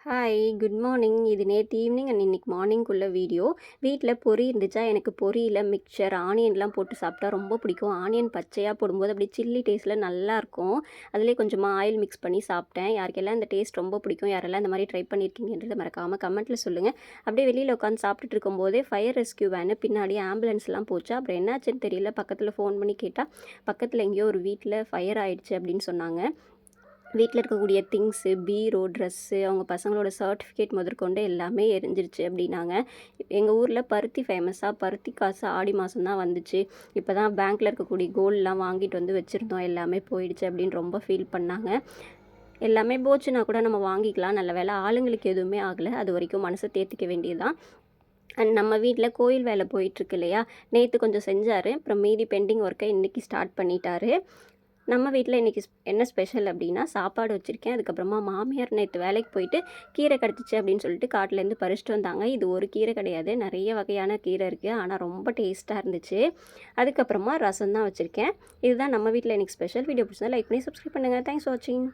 Hi good morning. இது நேற்று evening and இன்னைக்கு மார்னிங்குள்ள வீடியோ. வீட்டில் பொரி இருந்துச்சா, எனக்கு பொரியில் மிக்சர் ஆனியன்லாம் போட்டு சாப்பிட்டா ரொம்ப பிடிக்கும். ஆனியன் பச்சையாக போடும்போது அப்படியே சில்லி டேஸ்ட்டில் நல்லாயிருக்கும். அதிலே கொஞ்சமாக ஆயில் மிக்ஸ் பண்ணி சாப்பிட்டேன். யாருக்கெல்லாம் இந்த டேஸ்ட் ரொம்ப பிடிக்கும், யாரெல்லாம் இந்த மாதிரி ட்ரை பண்ணியிருக்கீங்கன்றதை மறக்காமல் கமெண்ட்டில் சொல்லுங்கள். அப்படியே வெளியில் உட்காந்து சாப்பிட்டுட்டு இருக்கும்போதே ஃபயர் ரெஸ்கியூ வேனு பின்னாடி ஆம்புலன்ஸ்லாம் போச்சு. அப்புறம் என்னாச்சுன்னு தெரியல, பக்கத்தில் ஃபோன் பண்ணி கேட்டால் பக்கத்தில் எங்கேயோ ஒரு வீட்டில் ஃபயர் ஆயிடுச்சு அப்படின்னு சொன்னாங்க. வீட்டில் இருக்கக்கூடிய திங்ஸு, பீரோ, ட்ரெஸ்ஸு, அவங்க பசங்களோட சர்டிஃபிகேட் முதற்கொண்டு எல்லாமே எரிஞ்சிருச்சு அப்படின்னாங்க. எங்கள் ஊரில் பருத்தி ஃபேமஸாக, பருத்தி காசு ஆடி மாதம் தான் வந்துச்சு. இப்போ தான் பேங்க்கில் இருக்கக்கூடிய கோல்டெலாம் வாங்கிட்டு வந்து வச்சுருந்தோம், எல்லாமே போயிடுச்சு அப்படின்னு ரொம்ப ஃபீல் பண்ணாங்க. எல்லாமே போச்சுன்னா கூட நம்ம வாங்கிக்கலாம், நல்ல வேலை ஆளுங்களுக்கு எதுவுமே ஆகலை. அது வரைக்கும் மனசை தேர்த்திக்க வேண்டியதுதான். அண்ட் நம்ம வீட்டில் கோயில் வேலை போயிட்டுருக்கு இல்லையா, நேற்று கொஞ்சம் செஞ்சார். அப்புறம் மீதி பெண்டிங் ஒர்க்கை இன்றைக்கி ஸ்டார்ட் பண்ணிட்டாரு. நம்ம வீட்டில் இன்றைக்கி என்ன ஸ்பெஷல் அப்படின்னா, சாப்பாடு வச்சுருக்கேன். அதுக்கப்புறமா மாமியார் நேற்று வேலைக்கு போயிட்டு கீரை கிடச்சிச்சு அப்படின்னு சொல்லிட்டு காட்டிலேருந்து பறிச்சிட்டு வந்தாங்க. இது ஒரு கீரை கிடையாது, நிறைய வகையான கீரை இருக்குது. ஆனால் ரொம்ப டேஸ்ட்டாக இருந்துச்சு. அதுக்கப்புறமா ரசம் தான் வச்சுருக்கேன். இதுதான் நம்ம வீட்டில் இன்றைக்கி ஸ்பெஷல். வீடியோ பிடிச்சா லைக் பண்ணி சப்ஸ்கிரைப் பண்ணுங்கள். தேங்க்ஸ் ஃபார் வாட்சிங்.